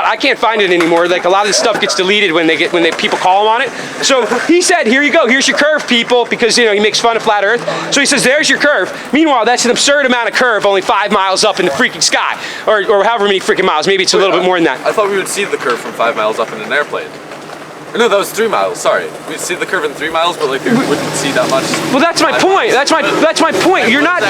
I can't find it anymore. Like a lot of this stuff gets deleted when people call him on it. So he said, here you go, here's your curve, people, because he makes fun of flat Earth. So he says, there's your curve. Meanwhile, that's an absurd amount of curve, only 5 miles up in the freaking sky, or however many freaking miles. Maybe it's a little bit more than that. I thought we would see the curve from 5 miles up in an airplane. No, that was 3 miles. Sorry, we'd see the curve in 3 miles, but like we wouldn't see that much. Well, that's my point. That's my point. You're not.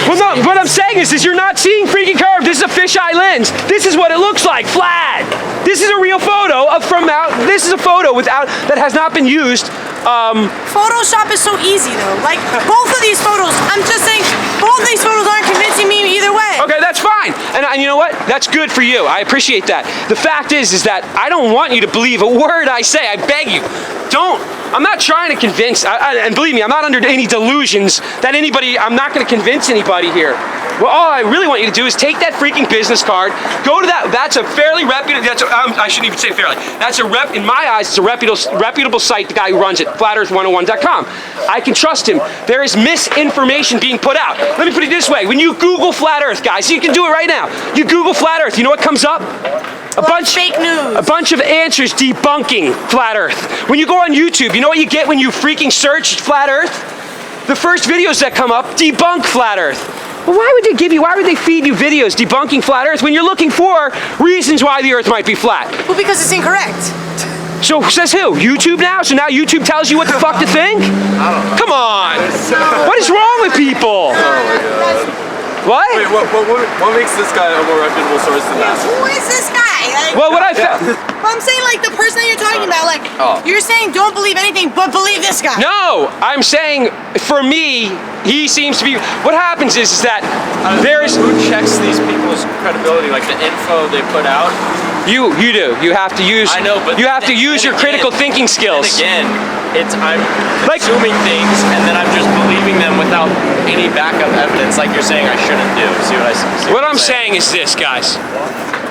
Well, no. What I'm saying is you're not seeing freaking curve. This is a fisheye lens. This is what it looks like, flat. This is a real photo of from out. This is a photo without that has not been used. Photoshop is so easy though. Like both of these photos, I'm just saying, both of these photos aren't convincing me either way. Okay, that's fine. And you know what? That's good for you. I appreciate that. The fact is that I don't want you to believe a word I say. I beg you, don't. I'm not trying to convince, and believe me, I'm not under any delusions that I'm not going to convince anybody here. Well, all I really want you to do is take that freaking business card, go to that's a fairly reputable, I shouldn't even say fairly, in my eyes, it's a reputable site, the guy who runs it, flatearth101.com. I can trust him. There is misinformation being put out. Let me put it this way, when you Google flat Earth, guys, you can do it right now. You Google flat Earth, you know what comes up? Fake news. A bunch of answers debunking flat Earth. When you go on YouTube, you know what you get when you freaking search flat Earth? The first videos that come up debunk flat Earth. Well, why would they feed you videos debunking flat Earth when you're looking for reasons why the Earth might be flat? Well, because it's incorrect. So says who? YouTube now? So now YouTube tells you what the fuck to think? I don't know. Come on! What is wrong with people? Oh my god. What? Wait, what makes this guy a more reputable source than that? Who is this guy? Like, well, what I found. I'm saying like the person that you're talking about, like you're saying don't believe anything but believe this guy. No, I'm saying for me, he seems to be. What happens is that there's. Who checks these people's credibility, like the info they put out? You do. You have to use. I know, but you have to use your critical thinking skills. And again, I'm consuming things and then I'm just believing them without any backup evidence, like you're saying I shouldn't do. See what I see? What I'm saying is this, guys.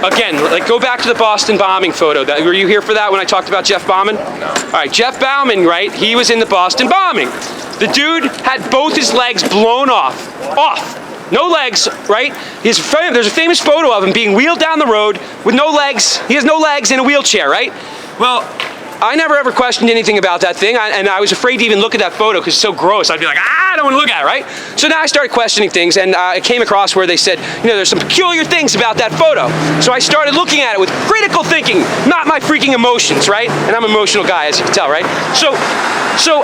Again, like go back to the Boston bombing photo. Were you here for that when I talked about Jeff Bauman? No. All right, Jeff Bauman, right? He was in the Boston bombing. The dude had both his legs blown off. No legs, right? There's a famous photo of him being wheeled down the road with no legs. He has no legs in a wheelchair, right? Well, I never ever questioned anything about that thing, and I was afraid to even look at that photo because it's so gross. I'd be like, I don't want to look at it, right? So now I started questioning things, and I came across where they said, there's some peculiar things about that photo. So I started looking at it with critical thinking, not my freaking emotions, right? And I'm an emotional guy, as you can tell, right? So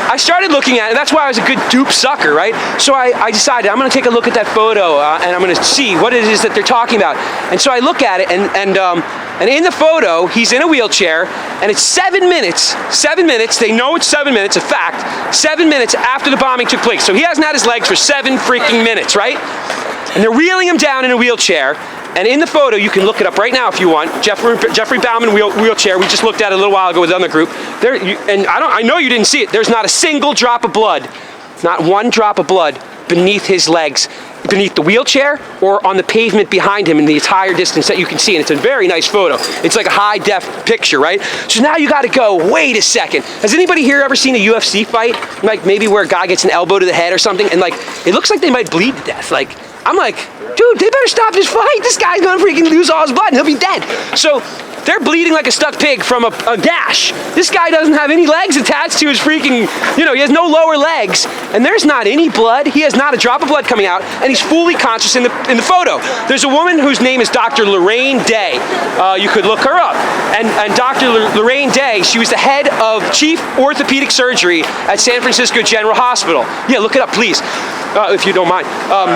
I started looking at it, and that's why I was a good dupe sucker, right? So I decided I'm going to take a look at that photo, and I'm going to see what it is that they're talking about. And so I look at it, and in the photo, he's in a wheelchair, and it's 7 minutes. 7 minutes. They know it's 7 minutes. A fact. 7 minutes after the bombing took place. So he hasn't had his legs for 7 freaking minutes, right? And they're wheeling him down in a wheelchair. And in the photo, you can look it up right now if you want. Jeffrey Bauman wheelchair. We just looked at it a little while ago with another group. I know you didn't see it. There's not a single drop of blood, not one drop of blood beneath his legs, beneath the wheelchair or on the pavement behind him in the entire distance that you can see. And it's a very nice photo. It's like a high def picture, right? So now you got to go, wait a second. Has anybody here ever seen a UFC fight? Like maybe where a guy gets an elbow to the head or something, and like it looks like they might bleed to death. Like I'm like, dude, they better stop this fight. This guy's gonna freaking lose all his blood and he'll be dead. So they're bleeding like a stuck pig from a gash. This guy doesn't have any legs attached to his freaking, he has no lower legs, and there's not any blood. He has not a drop of blood coming out, and he's fully conscious in the photo. There's a woman whose name is Dr. Lorraine Day. You could look her up. And Dr. Lorraine Day, she was the head of chief orthopedic surgery at San Francisco General Hospital. Yeah, look it up, please. If you don't mind. I'm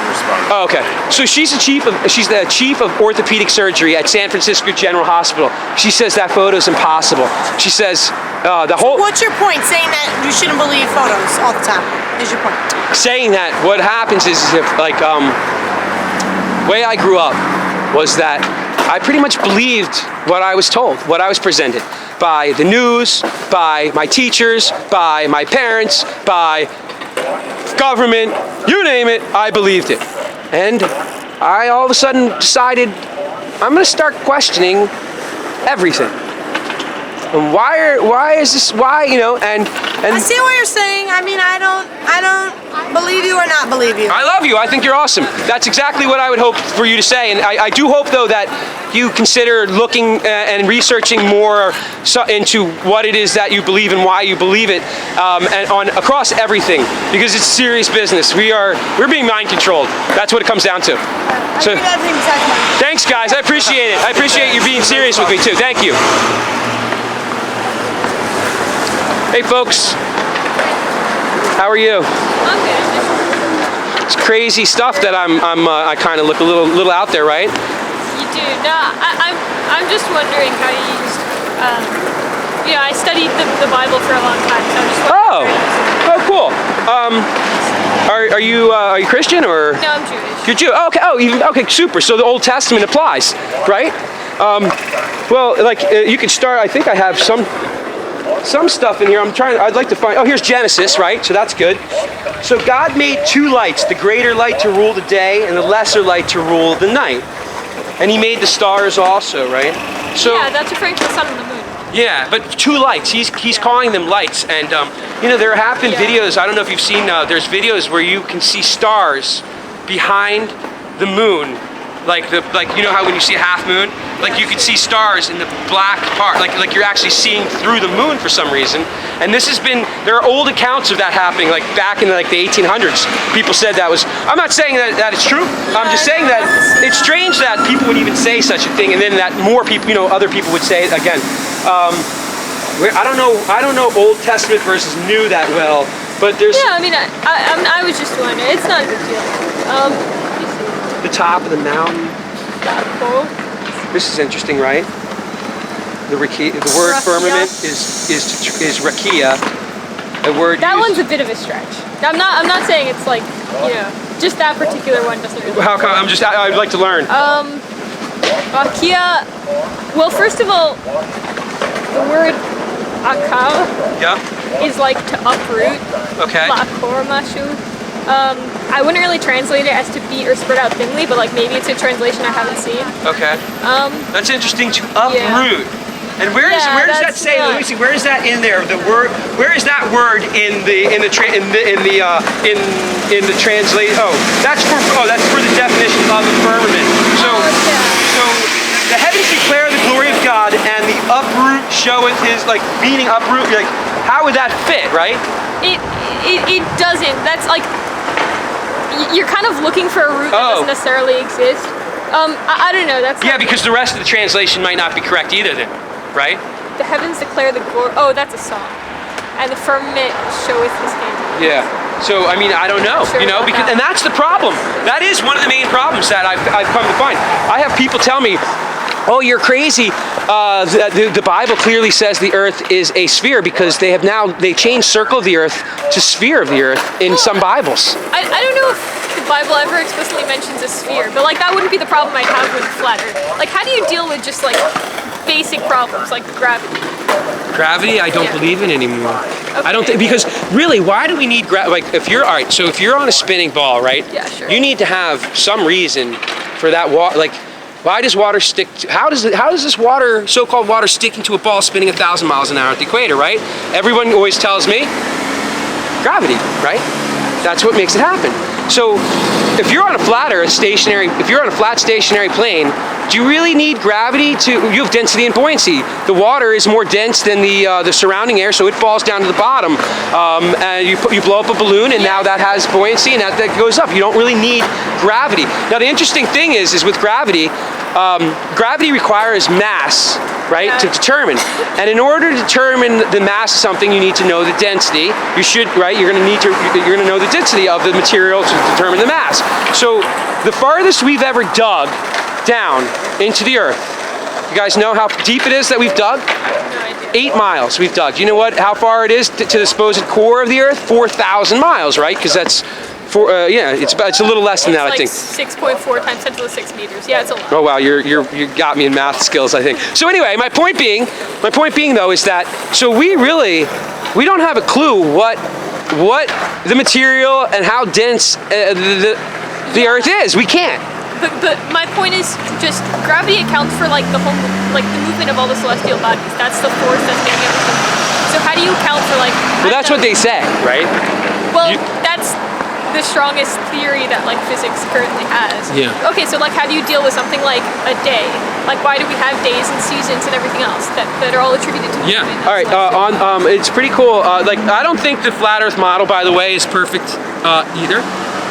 responding. Oh, okay. So she's the chief of orthopedic surgery at San Francisco General Hospital. She says that photo's impossible. She says the whole. What's your point? Saying that you shouldn't believe photos all the time is your point? Saying that what happens is if way I grew up was that I pretty much believed what I was told, what I was presented by the news, by my teachers, by my parents, by government, you name it, I believed it. And I all of a sudden decided I'm going to start questioning everything. And why is this? Why, and I see what you're saying. I mean, I don't believe you or not believe you. I love you. I think you're awesome. That's exactly what I would hope for you to say. And I do hope, though, that you consider looking and researching more into what it is that you believe and why you believe it, and across everything, because it's serious business. We're being mind controlled. That's what it comes down to. So, thanks, guys. I appreciate it. I appreciate you being serious with me too. Thank you. Hey, folks. How are you? I'm good. It's crazy stuff that I kind of look a little out there, right? You do. No, I'm just wondering how you used. I studied the Bible for a long time, so I'm just wondering. Oh, cool. Are you Christian or? No, I'm Jewish. You're Jew. Oh, okay. Oh, okay. Super. So the Old Testament applies, right? Well, you could start. I think I have some stuff in here. I'd like to find. Oh, here's Genesis, right? So that's good. So God made two lights: the greater light to rule the day, and the lesser light to rule the night. And He made the stars also, right? So Yeah, that's referring to the sun and the moon. yeah, but two lights. He's calling them lights, and there have been videos. I don't know if you've seen. There's videos where you can see stars behind the moon, like how when you see a half moon, you can see stars in the black part, like you're actually seeing through the moon for some reason. And there are old accounts of that happening, like back in the 1800s. People said that was. I'm not saying that it's true. I'm just saying that it's strange that people would even say such a thing, and then that more people, other people would say it again. I don't know Old Testament versus New that well, but there's. Yeah, I mean, I was just wondering. It's not a big deal. Let me see. The top of the mountain. Cool. This is interesting, right? The word Rakia. firmament is rakia. A word. That used, one's a bit of a stretch. I'm not saying it's just that particular one doesn't really. How come? I'd like to learn. Rakia. Well, first of all, the word akav Yeah. is to uproot. Okay. La'akor mashu. I wouldn't really translate it as to beat or spread out thinly, but maybe it's a translation I haven't seen. Okay. That's interesting, to uproot. And where does that say? Let me see. Where is that in there? The word. Where is that word in the translate? That's for the definition of a firmament. So the heavens declare the glory of God, and the uproot showeth His meaning uproot. How would that fit, right? It doesn't. That's you're kind of looking for a root that doesn't necessarily exist. I don't know. That's because the rest of the translation might not be correct either. Then, right? The heavens declare the glory. Oh, that's a song. And the firmament showeth His handiwork. Yeah. So I don't know, and that's the problem. That is one of the main problems that I've come to find. I have people tell me, "Oh, you're crazy. The Bible clearly says the Earth is a sphere," because they changed circle of the Earth to sphere of the Earth in some Bibles. I don't know if the Bible ever explicitly mentions a sphere, but that wouldn't be the problem I'd have with flat Earth. How do you deal with just basic problems like gravity? Gravity, I don't believe in anymore. Okay. I don't think, because really, why do we need gravity? If you're on a spinning ball, right? Yeah, sure. You need to have some reason for that water. Why does water stick? How does this water, so-called water, sticking to a ball spinning 1,000 miles an hour at the equator, right? Everyone always tells me gravity, right? That's what makes it happen. So if you're on a flat stationary plane, do you really need gravity you have density and buoyancy. The water is more dense than the surrounding air, so it falls down to the bottom. And you blow up a balloon, and now that has buoyancy, and that goes up. You don't really need gravity. Now the interesting thing is with gravity, gravity requires mass, right, to determine. And in order to determine the mass of something, you need to know the density. You're going to know the density of the material to determine the mass. So the farthest we've ever dug down into the Earth, you guys know how deep it is that we've dug? No idea. 8 miles we've dug. You know how far it is to the supposed core of the Earth? 4,000 miles, right? Because that's it's a little less than that, I think. 6.4 times 10 to the 6 meters. Yeah, it's a lot. Oh wow, you got me in math skills, I think. So anyway, my point being though is that we don't have a clue what the material and how dense the Earth is. We can't. but my point is just gravity accounts for like the movement of all the celestial bodies. That's the force that's making everything move. So how do you account for like? Well, that's what they say, right? Well, that's the strongest theory that like physics currently has. Yeah. Okay, so like how do you deal with something like a day? Like why do we have days and seasons and everything else that are all attributed to Yeah. movement? All right. It's pretty cool. Like I don't think the flat Earth model, by the way, is perfect either.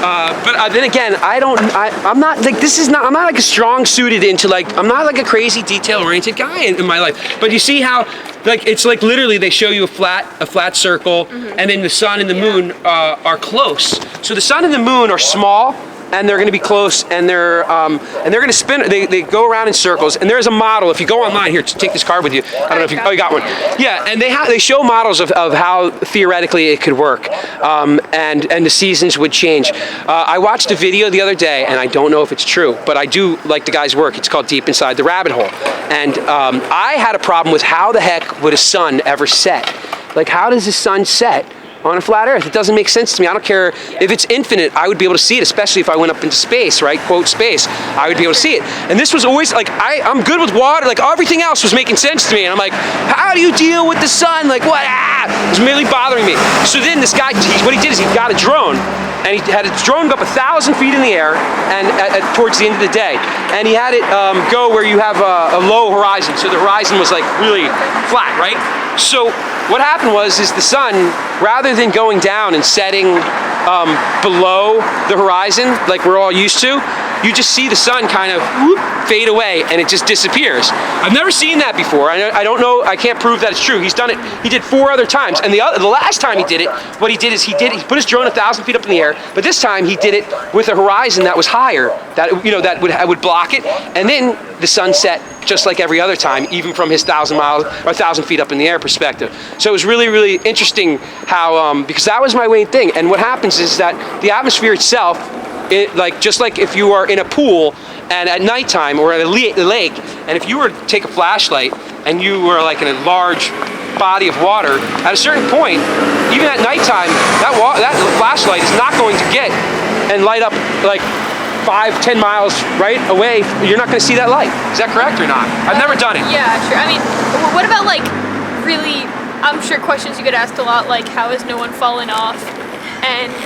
But then again, I'm not like I'm not like a strong suited into like, I'm not like a crazy detail oriented guy in my life. But you see how like it's like literally they show you a flat circle, and then the sun and the moon are close. So the sun and the moon are small, and they're going to be close, and they're going to spin. They go around in circles, and there's a model. If you go online here, take this card with you. I don't know if you got one. Yeah, and they show models of how theoretically it could work, and the seasons would change. I watched a video the other day, and I don't know if it's true, but I do like the guy's work. It's called Deep Inside the Rabbit Hole, and I had a problem with how the heck would a sun ever set? Like, how does the sun set on a flat Earth? It doesn't make sense to me. I don't care if it's infinite. I would be able to see it, especially if I went up into space, right? Quote space. I would be able to see it. And this was always like, I'm good with water. Like everything else was making sense to me. And I'm like, how do you deal with the sun? Like what? It was really bothering me. So then this guy, what he did is he got a drone, and he had a drone go up 1,000 feet in the air, and towards the end of the day, and he had it go where you have a low horizon. So the horizon was like really flat, right? So what happened was the sun, rather than going down and setting below the horizon like we're all used to, you just see the sun kind of fade away and it just disappears. I've never seen that before. I don't know. I can't prove that it's true. He's done it. He did 4 other times, and the last time he did it, what he did is he put his drone 1,000 feet up in the air. But this time he did it with a horizon that was higher, that would block it, and then the sun set just like every other time, even from his 1,000 feet up in the air perspective. So it was really, really interesting how because that was my main thing. And what happens is that the atmosphere itself, just like if you are in a pool and at nighttime or at a lake, and if you were to take a flashlight and you were like in a large body of water, at a certain point, even at nighttime, that flashlight is not going to get and light up like 5-10 miles right away. You're not going to see that light. Is that correct or not? I've never done it. Yeah, sure. I mean, what about like really, I'm sure questions you get asked a lot, like how has no one fallen off? And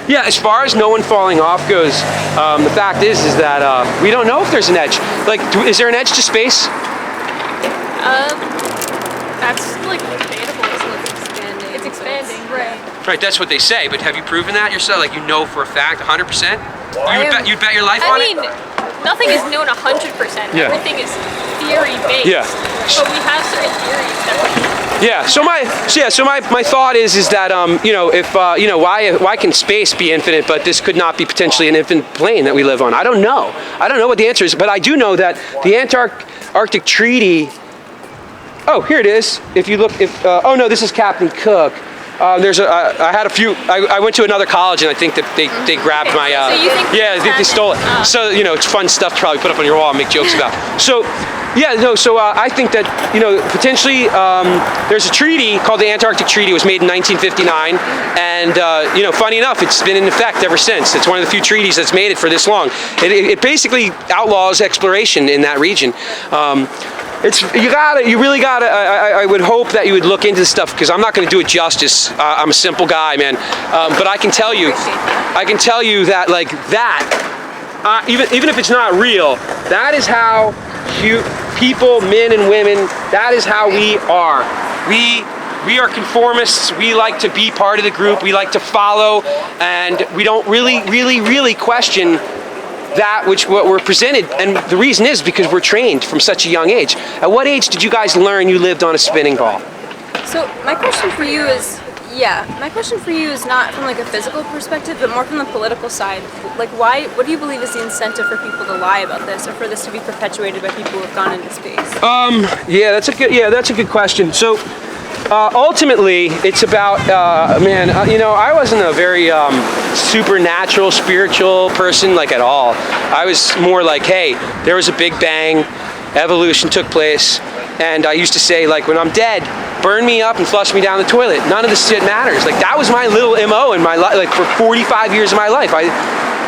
yeah, as far as no one falling off goes, the fact is that we don't know if there's an edge. Like, is there an edge to space? that's like debatable. It's expanding, right? Right, that's what they say. But have you proven that yourself? Like, you know for a fact, 100%? You'd bet your life on it? I mean, nothing is known 100%. Yeah. Everything is theory based. Yeah. But we have certain theories that Yeah. So my thought is that if why can space be infinite, but this could not be potentially an infinite plane that we live on? I don't know. I don't know what the answer is, but I do know that the Antarctic Treaty. Oh, here it is. If you look, oh no, this is Captain Cook. I had a few. I went to another college, and I think that they grabbed my. So you think they stole it. So it's fun stuff to probably put up on your wall and make jokes about. So. Yeah, no, so I think that, potentially there's a treaty called the Antarctic Treaty. It was made in 1959, and, funny enough, it's been in effect ever since. It's one of the few treaties that's made it for this long. It basically outlaws exploration in that region. You really gotta, I would hope that you would look into this stuff, because I'm not gonna do it justice. I'm a simple guy, man. But I can tell you that, like, that, even if it's not real, that is how people, men and women, that is how we are. We are conformists. We like to be part of the group. We like to follow, and we don't really question what we're presented. And the reason is because we're trained from such a young age. At what age did you guys learn you lived on a spinning ball? So my question for you is, not from like a physical perspective, but more from the political side. Like, what do you believe is the incentive for people to lie about this, or for this to be perpetuated by people who have gone into space? That's a good question. So ultimately, it's about, I wasn't a very supernatural, spiritual person, like, at all. I was more like, hey, there was a big bang, evolution took place, and I used to say, like, when I'm dead, burn me up and flush me down the toilet. None of this shit matters. Like, that was my little MO in my life, like, for 45 years of my life.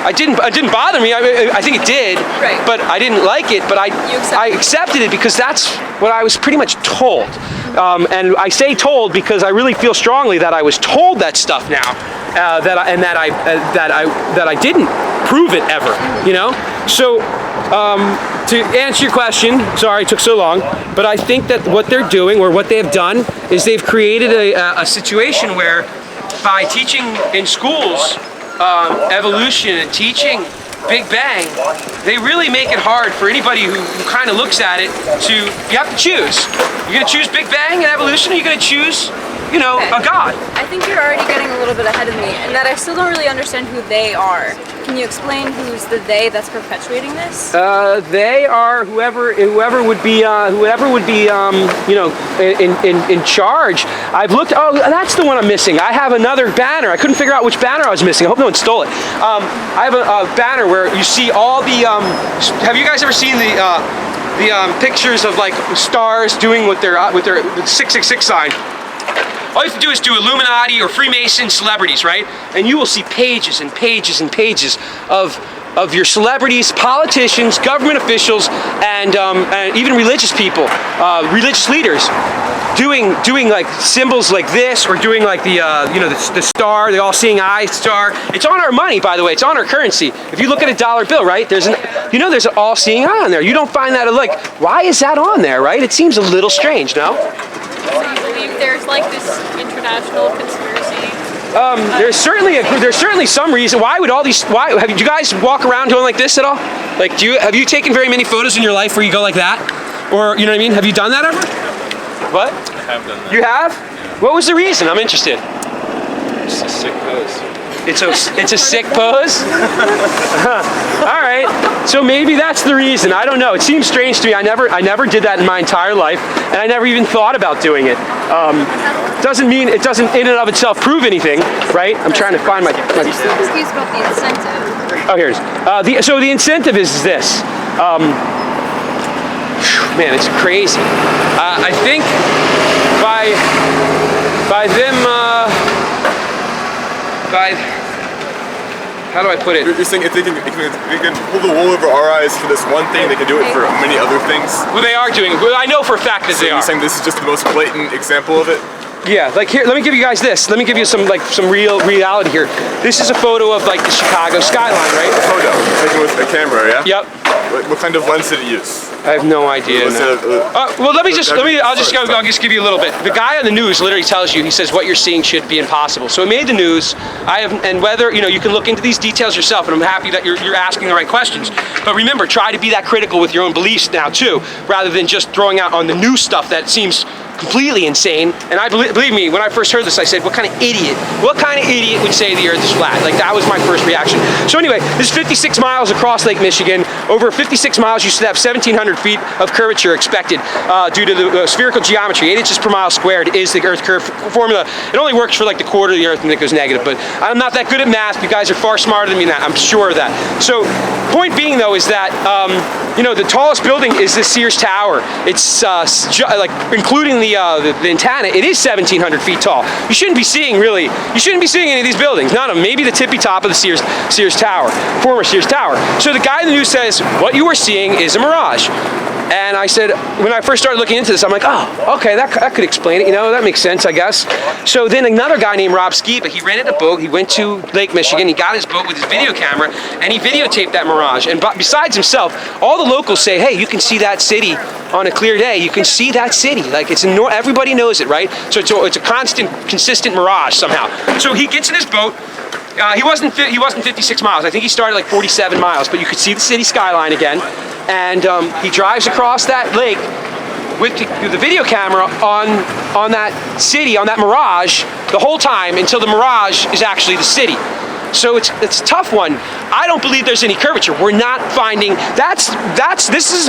It didn't bother me. I think it did, Right. but I didn't like it. But I accepted it because that's what I was pretty much told. And I say told because I really feel strongly that I was told that stuff now, that I didn't prove it ever. You know. So to answer your question, sorry it took so long, but I think that what they're doing, or what they have done, is they've created a situation where, by teaching in schools evolution and teaching Big Bang, they really make it hard for anybody who kind of looks at it to, you have to choose. You're going to choose Big Bang and evolution, or you're going to choose, you know, Okay. a God. I think you're already getting a little bit ahead of me, and that I still don't really understand who they are. Can you explain who's the they that's perpetuating this? They are whoever would be you know, in charge. I've looked. Oh, that's the one I'm missing. I have another banner. I couldn't figure out which banner I was missing. I hope no one stole it. I have a banner where you see all the. Have you guys ever seen the pictures of like stars doing with their 666 sign? All you have to do is do Illuminati or Freemason celebrities, right? And you will see pages and pages and pages of your celebrities, politicians, government officials, and even religious people, religious leaders, doing like symbols like this, or doing like the you know, the star, the all-seeing eye star. It's on our money, by the way. It's on our currency. If you look at a dollar bill, right? There's an all-seeing eye on there. You don't find that like, why is that on there, right? It seems a little strange, no? So you believe there's like this international conspiracy? There's certainly some reason. Why have you guys walk around going like this at all? Like, have you taken very many photos in your life where you go like that? Or, you know what I mean? Have you done that ever? What? I have done that. You have? What was the reason? I'm interested. It's a sick pose. It's a sick pose? All right. So maybe that's the reason. I don't know. It seems strange to me. I never did that in my entire life, and I never even thought about doing it. Doesn't mean it doesn't in and of itself prove anything, right? I'm trying to find my You're still confused about the incentive. Oh, here it is. So the incentive is this. Man, it's crazy. I think by them, how do I put it? You're saying if they can pull the wool over our eyes for this one thing, they can do it for many other things? Well, they are doing. Well, I know for a fact that So they are. you're saying this is just the most blatant example of it? Yeah, like here, let me give you guys this. Let me give you some real reality here. This is a photo of like the Chicago skyline, right? Photo, taken with a camera, yeah? Yep. What kind of lens did it use? I have no idea. Was No. it Well, I'll just give you a little bit. The guy on the news literally tells you, he says what you're seeing should be impossible. So it made the news. And whether, you know, you can look into these details yourself, and I'm happy that you're asking the right questions. But remember, try to be that critical with your own beliefs now too, rather than just throwing out on the new stuff that seems completely insane. And I believe me, when I first heard this, I said, what kind of idiot would say the earth is flat? Like, that was my first reaction. So anyway, this is 56 miles across Lake Michigan. Over 56 miles, you should have 1,700 feet of curvature expected due to the spherical geometry. 8 inches per mile squared is the earth curve formula. It only works for like the quarter of the earth and it goes negative, but I'm not that good at math. You guys are far smarter than me than that. I'm sure of that. So point being though is that, you know, the tallest building is the Sears Tower. It's like including the antenna, it is 1,700 feet tall. You shouldn't be seeing any of these buildings. None of them. Maybe the tippy top of the Sears Tower, former Sears Tower. So the guy in the news says, what you are seeing is a mirage. And I said, when I first started looking into this, I'm like, oh, okay, that could explain it. You know, that makes sense, I guess. So then another guy named Rob Skiba, he rented a boat. He went to Lake Michigan. He got his boat with his video camera, and he videotaped that mirage. And besides himself, all the locals say, hey, you can see that city on a clear day. You can see that city. Like, everybody knows it, right? So it's a constant, consistent mirage somehow. So he gets in his boat. He wasn't 56 miles. I think he started like 47 miles, but you could see the city skyline again. And he drives across that lake with the video camera on that city, on that mirage, the whole time until the mirage is actually the city. So it's a tough one. I don't believe there's any curvature. We're not finding,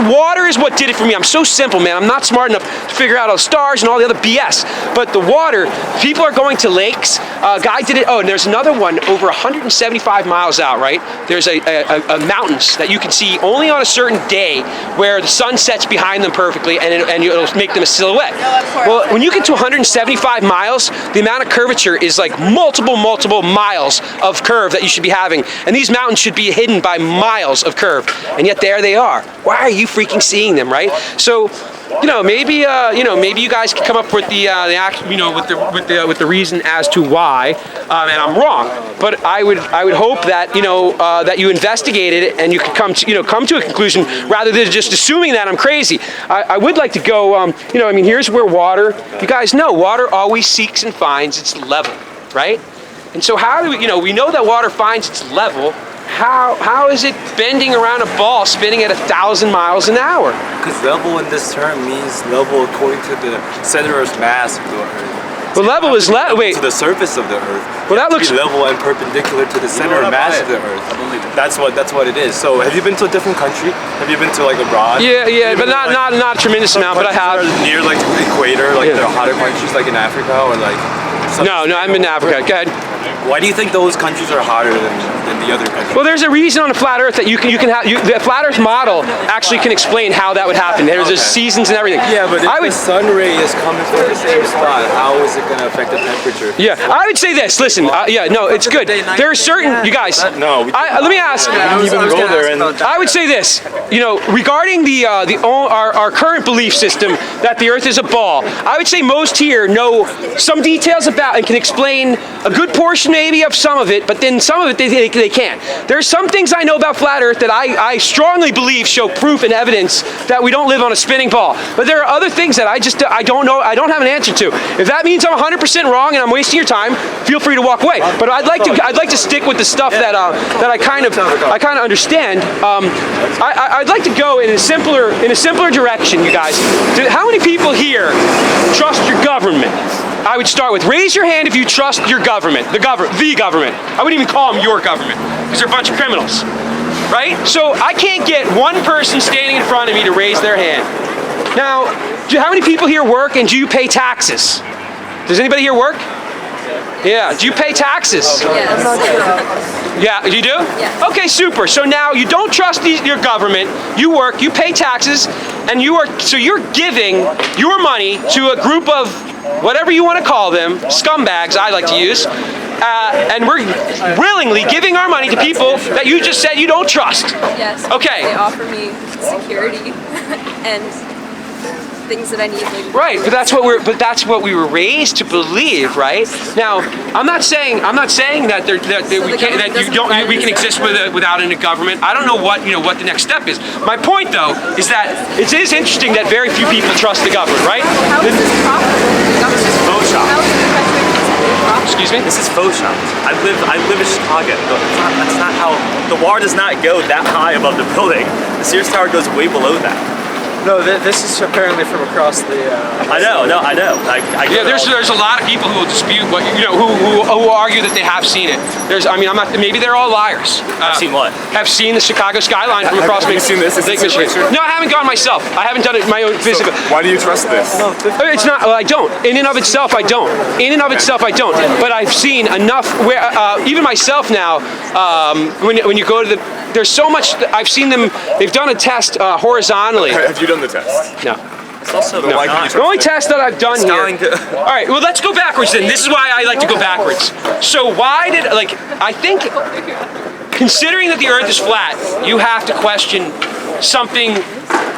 water is what did it for me. I'm so simple, man. I'm not smart enough to figure out all the stars and all the other BS. But the water, people are going to lakes. Guy did it, and there's another one over 175 miles out, right? There's a mountains that you can see only on a certain day where the sun sets behind them perfectly and it'll make them a silhouette. Well, when you get to 175 miles, the amount of curvature is like multiple miles of curve that you should be having. And these mountains should be hidden by miles of curve. And yet there they are. Why are you freaking seeing them, right? So, maybe you guys can come up with the reason as to why, and I'm wrong. But I would hope that that you investigated it and you could come to a conclusion rather than just assuming that I'm crazy. I would like to go. Here's where water. You guys know water always seeks and finds its level, right? And so how do we know that water finds its level? How is it bending around a ball spinning at 1,000 miles an hour? Because level in this term means level according to the center of mass of the Earth. Well, level is wait. To the surface of the Earth. Well, that looks level and perpendicular to the center of mass of the Earth. That's what it is. So, have you been to a different country? Have you been to like abroad? Yeah, but not a tremendous amount. But I have. Near like the equator, like the hotter countries, like in Africa, or like. No, I'm in Africa. Go ahead. Why do you think those countries are hotter than the other countries? Well, there's a reason on the flat Earth that you can have the flat Earth model actually can explain how that would happen. There's seasons and everything. Yeah, but if the sun ray is coming from the same spot, how is it going to affect the temperature? Yeah, I would say this. Listen, it's good. There are certain you guys. No. Let me ask. I would say this. Regarding our current belief system that the Earth is a ball, I would say most here know some details about and can explain a good portion maybe of some of it, but then some of it they can't. There's some things I know about flat Earth that I strongly believe show proof and evidence that we don't live on a spinning ball. But there are other things that I don't know. I don't have an answer to. If that means I'm 100% wrong and I'm wasting your time, feel free to walk away. But I'd like to stick with the stuff that I kind of understand. I'd like to go in a simpler direction, you guys. How many people here trust your government? I would start with raise your hand if you trust your government, the government. I wouldn't even call them your government because they're a bunch of criminals, right? So I can't get one person standing in front of me to raise their hand. Now, how many people here work and do you pay taxes? Does anybody here work? Yeah. Do you pay taxes? Yes. Yeah, you do? Yeah. Okay, super. So now you don't trust your government. You work, you pay taxes, and you're giving your money to a group of whatever you want to call them, scumbags I like to use, and we're willingly giving our money to people that you just said you don't trust. Yes. Okay. They offer me security and things that I need. Right, but that's what we were raised to believe, right? Now, I'm not saying that we can exist without a government. I don't know what the next step is. My point though is that it is interesting that very few people trust the government, right? How is this profitable? Faux shop. How is it profitable? Excuse me? This is faux shop. I live in Chicago. That's not how the water does not go that high above the building. The Sears Tower goes way below that. No, this is apparently from across the. I know. There's a lot of people who will dispute what who argue that they have seen it. Maybe they're all liars. I've seen what? Have seen the Chicago skyline from across. Have you seen this? Is Lake this Michigan. No, I haven't gone myself. I haven't done it my own physical. So why do you trust this? It's not. Well, I don't. In and of itself, I don't. But I've seen enough where even myself now. When you go to there's so much. I've seen them. They've done a test horizontally. Have you done the test? No. It's also The only test that I've done here. All right, well, let's go backwards then. This is why I like to go backwards. So I think, considering that the Earth is flat, you have to question something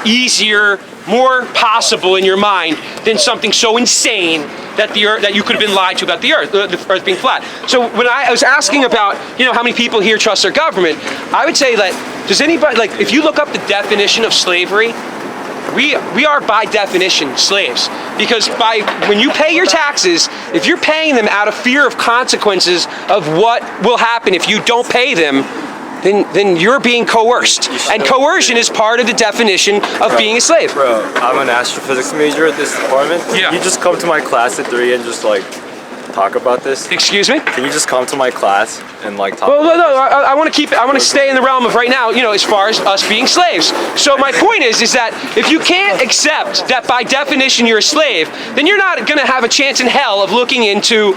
easier, more possible in your mind than something so insane that you could have been lied to about the Earth being flat. So when I was asking about how many people here trust their government, I would say that does anybody if you look up the definition of slavery, we are by definition slaves because when you pay your taxes, if you're paying them out of fear of consequences of what will happen if you don't pay them, then you're being coerced. And coercion is part of the definition of being a slave. Bro, I'm an astrophysics major at this department. Yeah. You just come to my class at 3 and just talk about this? Excuse me? Can you just come to my class and like talk? Well, no, I want to keep it. I want to stay in the realm of right now. You know, as far as us being slaves. So my point is that if you can't accept that by definition you're a slave, then you're not going to have a chance in hell of looking into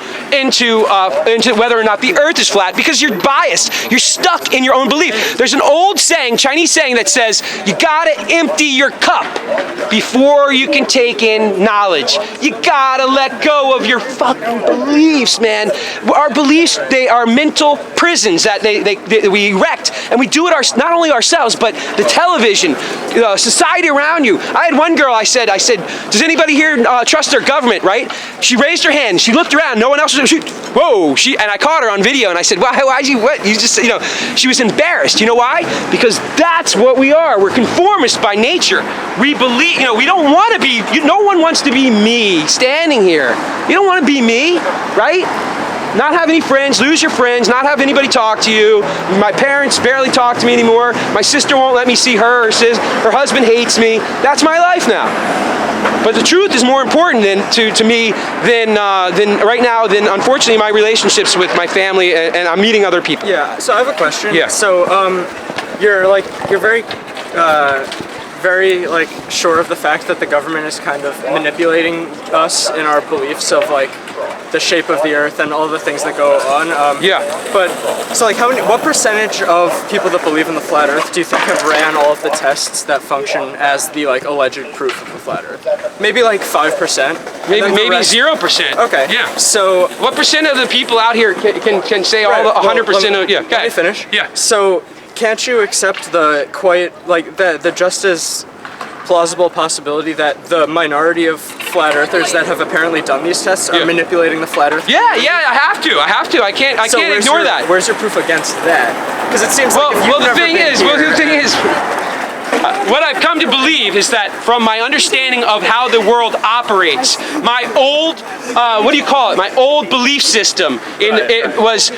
whether or not the Earth is flat, because you're biased. You're stuck in your own belief. There's an old saying, Chinese saying, that says you gotta empty your cup before you can take in knowledge. You gotta let go of your fucking beliefs, man. Our beliefs, they are mental prisons that we erect, and we do it not only ourselves, but the television, society around you. I had one girl, I said, does anybody here trust their government, right? She raised her hand, she looked around, no one else was, and I caught her on video, and I said, why'd you, what? You just, she was embarrassed. You know why? Because that's what we are. We're conformists by nature. We believe, we don't want to be, no one wants to be me standing here. You don't want to be me, right? Not have any friends, lose your friends, not have anybody talk to you. My parents barely talk to me anymore. My sister won't let me see her. Her husband hates me. That's my life now. But the truth is more important to me than right now than, unfortunately, my relationships with my family, and I'm meeting other people. Yeah. So I have a question. Yeah. So you're very like sure of the fact that the government is kind of manipulating us in our beliefs of like the shape of the Earth and all the things that go on. Yeah. But so like what percentage of people that believe in the flat Earth do you think have ran all of the tests that function as the like alleged proof of the flat Earth? Maybe like 5%. Maybe 0%. Okay. Yeah. So what percent of the people out here can say all the 100% of? Yeah. Let me finish. Yeah. So can't you accept the just as plausible possibility that the minority of flat earthers that have apparently done these tests are manipulating the flat Earth? Yeah, I have to. I can't ignore that. Where's your proof against that? Because it seems like if you've never been here, what I've come to believe is that from my understanding of how the world operates, my old, what do you call it? My old belief system was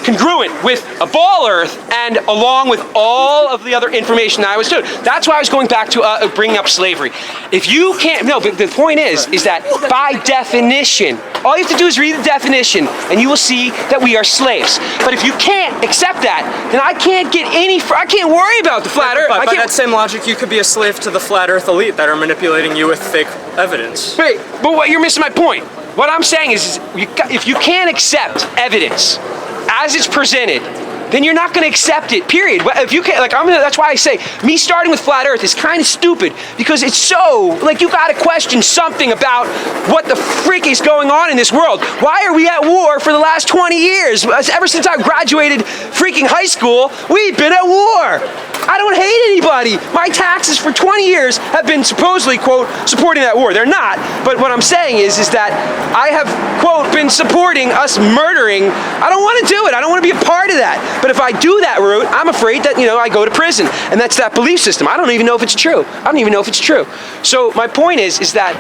congruent with a ball Earth and along with all of the other information that I was doing. That's why I was going back to bringing up slavery. If you can't, no, but the point is that by definition, all you have to do is read the definition and you will see that we are slaves. But if you can't accept that, then I can't worry about the flat Earth. By that same logic, you could be a slave to the flat Earth elite that are manipulating you with fake evidence. Wait, but you're missing my point. What I'm saying is if you can't accept evidence as it's presented, then you're not going to accept it, period. If you can't, that's why I say, me starting with flat Earth is kind of stupid, because it's so, you got to question something about what the frick is going on in this world. Why are we at war for the last 20 years? Ever since I graduated freaking high school, we've been at war. I don't hate anybody. My taxes for 20 years have been supposedly, quote, supporting that war. They're not. But what I'm saying is that I have, quote, been supporting us murdering. I don't want to do it. I don't want to be a part of that. But if I do that route, I'm afraid that, I go to prison. And that's that belief system. I don't even know if it's true. So my point is that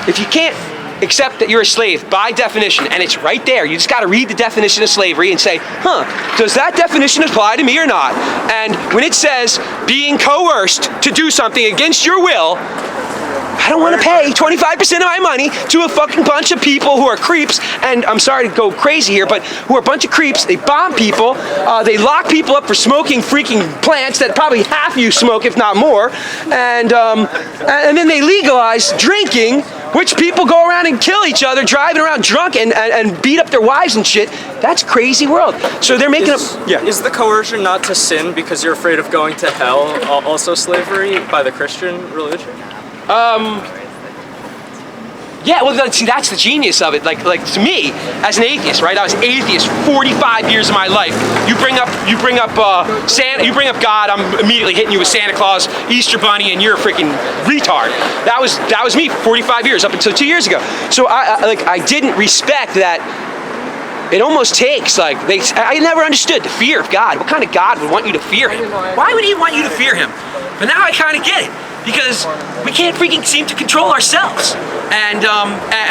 if you can't accept that you're a slave by definition, and it's right there, you just got to read the definition of slavery and say, does that definition apply to me or not? And when it says being coerced to do something against your will, I don't want to pay 25% of my money to a fucking bunch of people who are creeps, and I'm sorry to go crazy here, but who are a bunch of creeps. They bomb people, they lock people up for smoking freaking plants that probably half you smoke, if not more, and then they legalize drinking, which people go around and kill each other, driving around drunk and beat up their wives and shit. That's a crazy world. So they're making Is the coercion not to sin because you're afraid of going to hell also slavery by the Christian religion? Yeah, well, see, that's the genius of it. Like to me, as an atheist, right? I was atheist 45 years of my life. You bring up Santa, you bring up God, I'm immediately hitting you with Santa Claus, Easter Bunny, and you're a freaking retard. That was me 45 years up until 2 years ago. So I didn't respect that. It almost takes I never understood the fear of God. What kind of God would want you to fear him? Why would he want you to fear him? But now I kind of get it. Because we can't freaking seem to control ourselves, and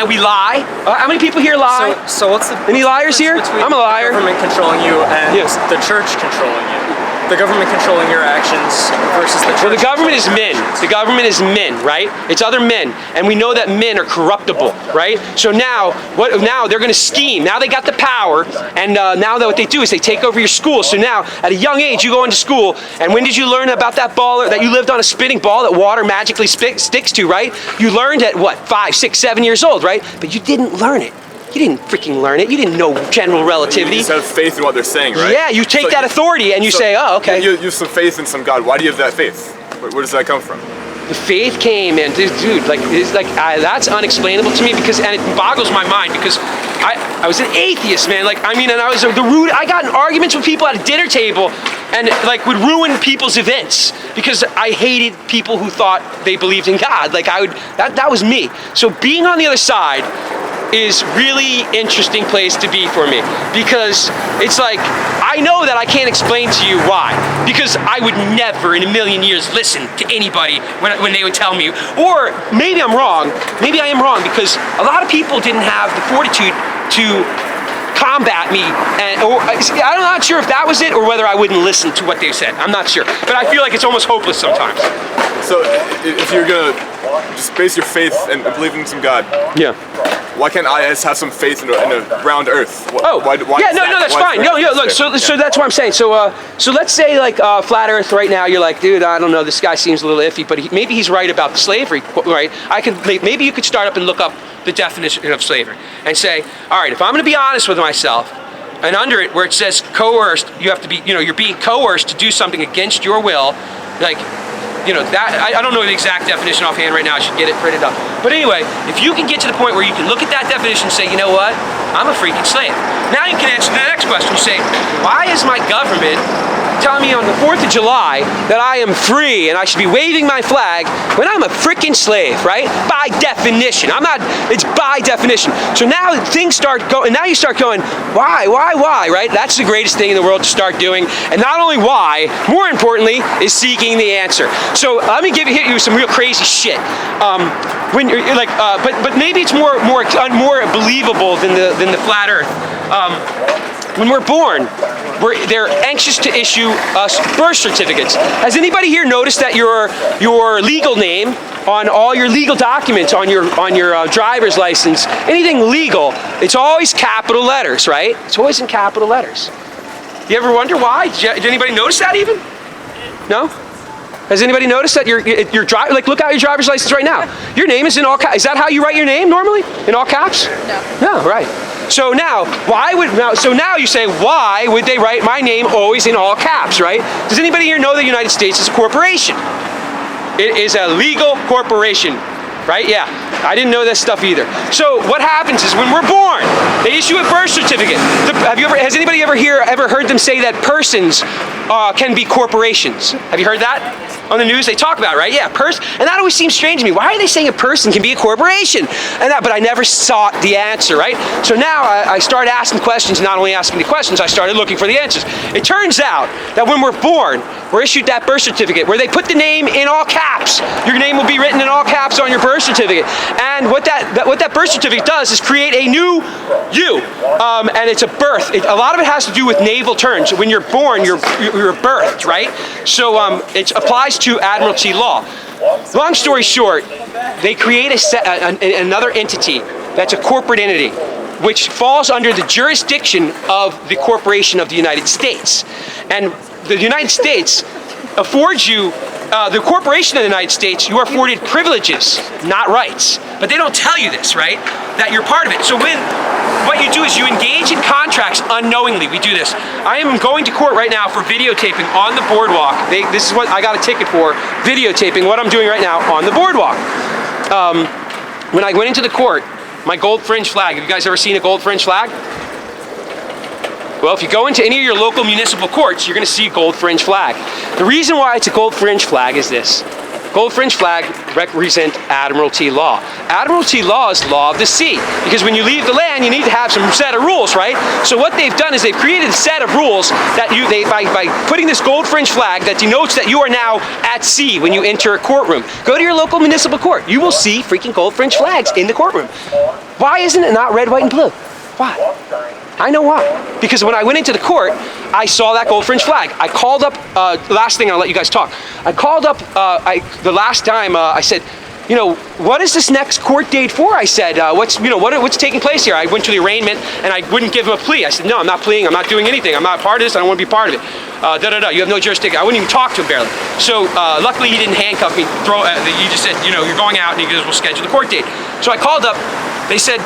we lie. How many people here lie? So what's the any liars here? I'm a liar. The government controlling you and the church controlling you. the government controlling your actions versus the church. Well, the government is men. The government is men, right? It's other men, and we know that men are corruptible, right? So now, now they're going to scheme. Now they got the power, and now what they do is they take over your school. So now, at a young age, you go into school, and when did you learn about that ball that you lived on a spinning ball that water magically sticks to, right? You learned at what, 5, 6, 7 years old, right? But you didn't learn it. You didn't freaking learn it. You didn't know general relativity. You just have faith in what they're saying, right? Yeah, you take that authority and you say, oh, okay. You have some faith in some God. Why do you have that faith? Where does that come from? The faith came, and dude, that's unexplainable to me because, and it boggles my mind because I was an atheist, man. Like, I mean, and I was I got in arguments with people at a dinner table, and like would ruin people's events because I hated people who thought they believed in God. Like that was me. So being on the other side is really interesting place to be for me because it's like I know that I can't explain to you why because I would never in a million years listen to anybody when they would tell me, or maybe I'm wrong, maybe I am wrong because a lot of people didn't have the fortitude to combat me, and I'm not sure if that was it or whether I wouldn't listen to what they said. I'm not sure, but I feel like it's almost hopeless sometimes. So if you're gonna just base your faith and believe in some God, yeah, why can't I have some faith in a round Earth? Why yeah, no, that's fine. No, look, so that's what I'm saying. So let's say like flat Earth right now. You're like, dude, I don't know, this guy seems a little iffy, but maybe he's right about the slavery, right? Maybe you could start up and look up the definition of slavery and say, all right, if I'm going to be honest with myself, and under it where it says coerced, you have to be, you're being coerced to do something against your will, like. That I don't know the exact definition offhand right now. I should get it printed up. But anyway, if you can get to the point where you can look at that definition and say, you know what, I'm a freaking slave. Now you can answer the next question. You say, why is my government telling me on the 4th of July that I am free and I should be waving my flag when I'm a freaking slave, right? By definition. It's by definition. So now things start going, now you start going, why, right? That's the greatest thing in the world to start doing. And not only why, more importantly, is seeking the answer. So let me hit you with some real crazy shit. When you're like, but maybe it's more believable than the flat Earth. When we're born, they're anxious to issue us birth certificates. Has anybody here noticed that your legal name on all your legal documents, on your driver's license, anything legal, it's always capital letters, right? It's always in capital letters. You ever wonder why? Did anybody notice that even? No? Has anybody noticed that your like look at your driver's license right now? Your name is in all caps. Is that how you write your name normally? In all caps? No. No, right. So now, now you say, why would they write my name always in all caps, right? Does anybody here know the United States is a corporation? It is a legal corporation, right? Yeah, I didn't know this stuff either. So what happens is when we're born, they issue a birth certificate. Has anybody ever heard them say that persons can be corporations? Have you heard that? On the news, they talk about it, right? Yeah, and that always seems strange to me. Why are they saying a person can be a corporation? But I never sought the answer, right? So now I started asking questions, not only asking the questions, I started looking for the answers. It turns out that when we're born, we're issued that birth certificate where they put the name in all caps. Your name will be written in all caps on your birth certificate. And what that birth certificate does is create a new you. And it's a birth. A lot of it has to do with naval terms. When you're born, you're birthed, right? So it applies to admiralty law. Long story short, they create another entity that's a corporate entity, which falls under the jurisdiction of the corporation of the United States. And the United States affords you, the corporation of the United States, you are afforded privileges, not rights. But they don't tell you this, right? That you're part of it. So what you do is you engage in contracts unknowingly. We do this. I am going to court right now for videotaping on the boardwalk. This is what I got a ticket for, videotaping what I'm doing right now on the boardwalk. When I went into the court, my gold fringe flag, have you guys ever seen a gold fringe flag? Well, if you go into any of your local municipal courts, you're going to see a gold fringe flag. The reason why it's a gold fringe flag is this. Gold fringe flag represent admiralty law. Admiralty law is law of the sea, because when you leave the land, you need to have some set of rules, right? So what they've done is they've created a set of rules that by putting this gold fringe flag that denotes that you are now at sea when you enter a courtroom. Go to your local municipal court. You will see freaking gold fringe flags in the courtroom. Why isn't it not red, white, and blue? Why? I know why. Because when I went into the court, I saw that gold fringe flag. I called up, last thing, I'll let you guys talk. I called up, the last time, I said, you know, what is this next court date for? I said, what's taking place here? I went to the arraignment and I wouldn't give him a plea. I said, no, I'm not pleading, I'm not doing anything. I'm not part of this, I don't want to be part of it. You have no jurisdiction. I wouldn't even talk to him barely. So luckily he didn't handcuff me, he just said, you know, you're going out, and he goes, we'll schedule the court date. So I called up, they said,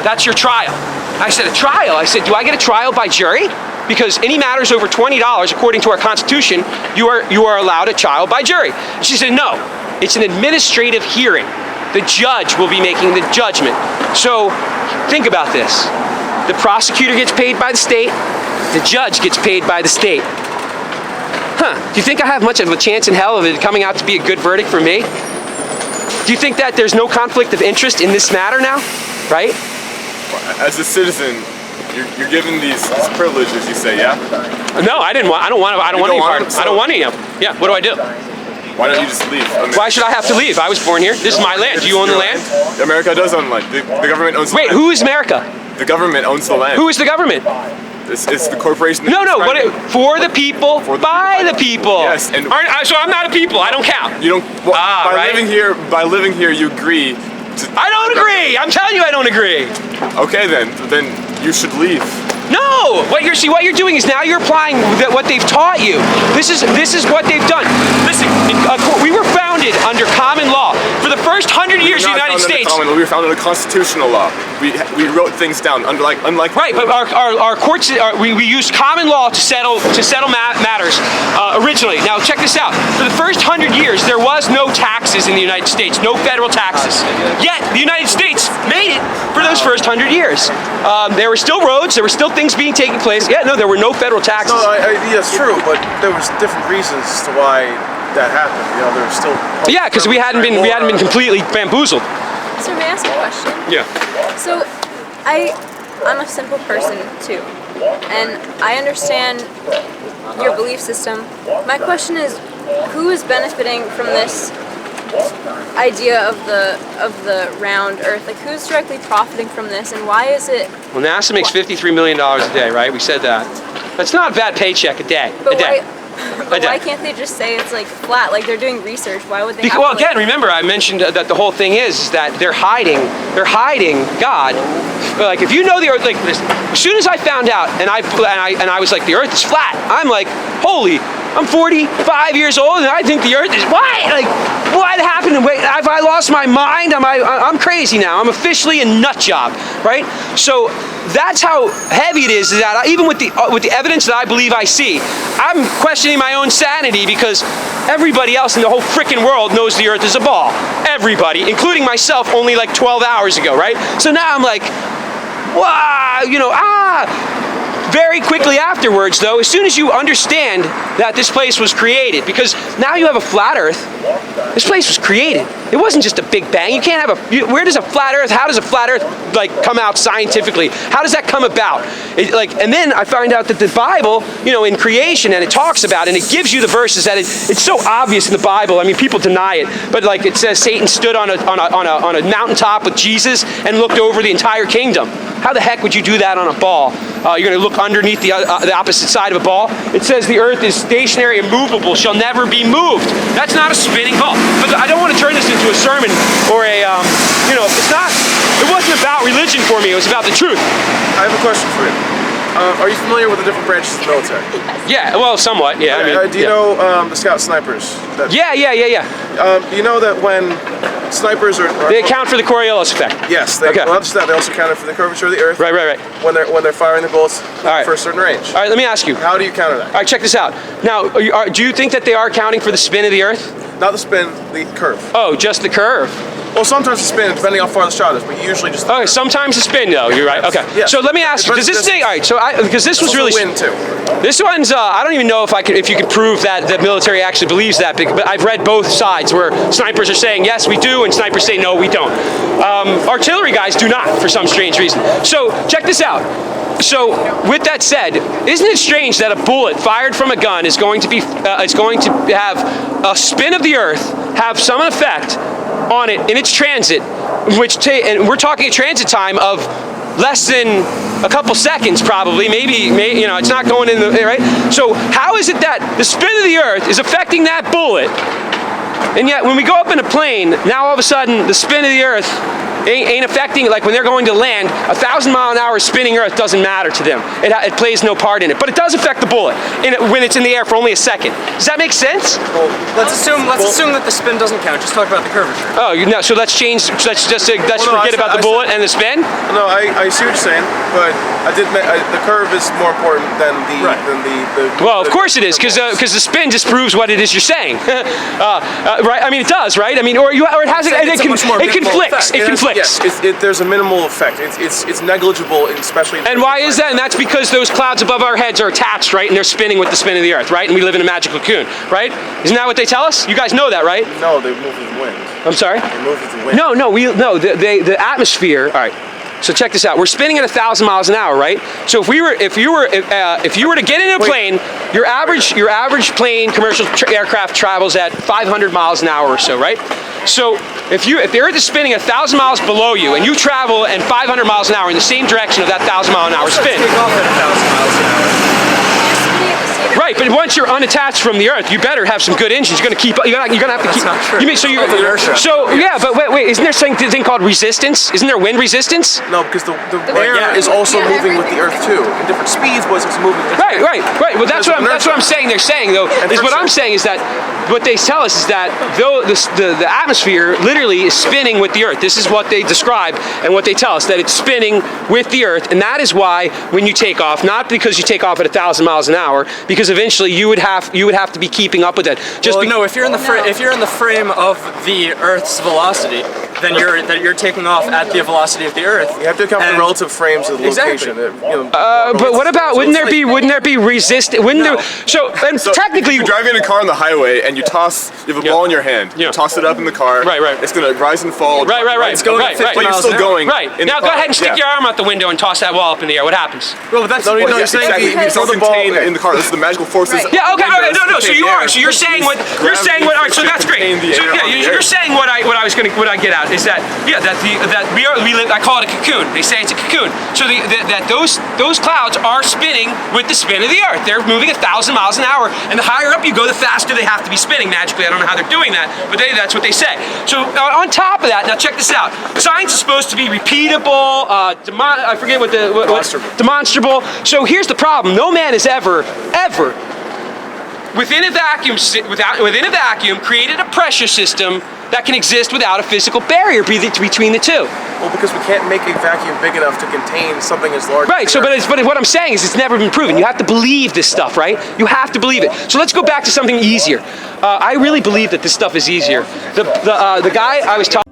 that's your trial. I said, a trial? I said, do I get a trial by jury? Because any matters over $20, according to our Constitution, you are allowed a trial by jury. She said, no, it's an administrative hearing. The judge will be making the judgment. So think about this. The prosecutor gets paid by the state, the judge gets paid by the state. Huh, do you think I have much of a chance in hell of it coming out to be a good verdict for me? Do you think that there's no conflict of interest in this matter now, right? As a citizen, you're given these privileges, you say, yeah? No, I don't want any part of it. I don't want any of them. Yeah, what do I do? Why don't you just leave? I mean, why should I have to leave? I was born here. This is my land. Do you own the land? America does own land. The government owns the land. Wait, who is America? The government owns the land. Who is the government? It's the corporation. No, for the people, by the people. Yes, and so I'm not a people. I don't count. You don't. Well, by living here, you agree. I don't agree. I'm telling you, I don't agree. Okay, then you should leave. No, what you're doing is now you're applying what they've taught you. This is what they've done. Listen, we were founded under common law for the first 100 years of the United States. We were founded under constitutional law. We wrote things down unlike right, but our courts we used common law to settle matters originally. Now check this out. For the first 100 years, there was no taxes in the United States, no federal taxes. Yet the United States made it for those first 100 years. There were still roads. There were still things being taken place. Yeah, no, there were no federal taxes. No, that's true, but there was different reasons as to why that happened. You know, there was still. Yeah, because we hadn't been completely bamboozled. So may I ask a question? Yeah. So, I'm a simple person too, and I understand your belief system. My question is, who is benefiting from this idea of the round Earth? Like, who's directly profiting from this, and why is it? Well, NASA makes $53 million a day, right? We said that. That's not a bad paycheck a day. Why can't they just say it's like flat? Like, they're doing research. Why would they? Well, again, remember I mentioned that the whole thing is that they're hiding God. Like, if you know the Earth, like, listen, as soon as I found out and I was like, the Earth is flat, I'm like, holy. I'm 45 years old and I think the Earth is why? Like, what happened? Wait, have I lost my mind? I'm crazy now. I'm officially a nut job, right? So that's how heavy it is. That even with the evidence that I believe I see, I'm questioning my own sanity because everybody else in the whole freaking world knows the Earth is a ball. Everybody, including myself, only like 12 hours ago, right? So now I'm like, wow, Very quickly afterwards, though, as soon as you understand that this place was created, because now you have a flat Earth, this place was created. It wasn't just a big bang. You can't have where does a flat Earth, how does a flat Earth, like, come out scientifically? How does that come about? And then I find out that the Bible, in creation, and it talks about, and it gives you the verses that it's so obvious in the Bible. I mean, people deny it, but like it says, Satan stood on a mountaintop with Jesus and looked over the entire kingdom. How the heck would you do that on a ball? You're going to look underneath the opposite side of a ball. It says the Earth is stationary and movable, shall never be moved. That's not a spinning ball. But I don't want to turn this into a sermon or it wasn't about religion for me. It was about the truth. I have a question for you. Are you familiar with the different branches of the military? Yeah, well, somewhat. Yeah. Do you know the scout snipers? Yeah. You know that when snipers are they account for the Coriolis effect. Yes. Well, not just that. They also account for the curvature of the Earth. Right. When they're firing the bullets for a certain range. All right. Let me ask you. How do you counter that? All right. Check this out. Now, do you think that they are accounting for the spin of the Earth? Not the spin, the curve. Oh, just the curve. Well, sometimes the spin, depending how far the shot is, but usually just. Okay, sometimes the spin, though. You're right. Okay. Yes. So let me ask you, does this thing? All right. So because this was really. Win too. This one's. I don't even know if you could prove that the military actually believes that, but I've read both sides where snipers are saying yes, we do, and snipers say no, we don't. Artillery guys do not, for some strange reason. So check this out. So, with that said, isn't it strange that a bullet fired from a gun is going to have a spin of the Earth, have some effect on it in its transit, and we're talking a transit time of less than a couple seconds, probably. Maybe you know, it's not going in the right. So how is it that the spin of the Earth is affecting that bullet, and yet when we go up in a plane, now all of a sudden the spin of the Earth ain't affecting, like when they're going to land, 1,000-mile-an-hour spinning Earth doesn't matter to them. It plays no part in it, but it does affect the bullet when it's in the air for only a second. Does that make sense? Well, let's assume that the spin doesn't count. Just talk about the curvature. Oh, no. So let's forget about the bullet and the spin. No, I see what you're saying, but the curve is more important than the Well, of course it is, because the spin disproves what it is you're saying. Right? I mean, it does, right? I mean, or it has it conflicts. It conflicts. Yes, there's a minimal effect. It's negligible, especially. And why is that? And that's because those clouds above our heads are attached, right? And they're spinning with the spin of the Earth, right? And we live in a magical cocoon, right? Isn't that what they tell us? You guys know that, right? No, they move with the wind. I'm sorry? They move with the wind. No. The atmosphere. All right. So check this out. We're spinning at 1,000 miles an hour, right? So if you were to get in a plane, your average plane commercial aircraft travels at 500 miles an hour or so, right? So if the Earth is spinning 1,000 miles below you and you travel at 500 miles an hour in the same direction of that 1,000-mile-an-hour spin. Take off at 1,000 miles an hour. Right, but once you're unattached from the Earth, you better have some good engines. You're gonna have to keep. Not true. You mean so yeah, but wait, isn't there something called resistance? Isn't there wind resistance? No, because the air is also moving with the Earth too, in different speeds, but it's moving. Right. Well, that's what I'm saying. They're saying though is what I'm saying is that what they tell us is that though the atmosphere literally is spinning with the Earth. This is what they describe and what they tell us, that it's spinning with the Earth, and that is why when you take off, not because you take off at 1,000 miles an hour, because eventually you would have to be keeping up with that. No, if you're in the frame of the Earth's velocity, then you're taking off at the velocity of the Earth. You have to account for the relative frames of the location. But what about wouldn't there be resistance? So technically, if you're driving in a car on the highway and you have a ball in your hand, you toss it up in the car. Right. It's gonna rise and fall. Right. It's going at 50 But you're miles still an hour. going. Right. Now go ahead and stick your arm out the window and toss that wall up in the air. What happens? Well, but that's you're saying Exactly. You throw the ball in the car. This is the magical forces. Yeah. Okay. No. So you're saying what you're saying. All right. So that's great. So you're saying what I get at is that we live. I call it a cocoon. They say it's a cocoon. So that those clouds are spinning with the spin of the Earth. They're moving 1,000 miles an hour, and the higher up you go, the faster they have to be spinning magically. I don't know how they're doing that, but that's what they say. So on top of that, now check this out. Science is supposed to be repeatable, I forget what demonstrable. So here's the problem. No man has ever within a vacuum created a pressure system that can exist without a physical barrier between the two. Well, because we can't make a vacuum big enough to contain something as large. Right. So, but what I'm saying is, it's never been proven. You have to believe this stuff, right? You have to believe it. So let's go back to something easier. I really believe that this stuff is easier. The guy I was talking.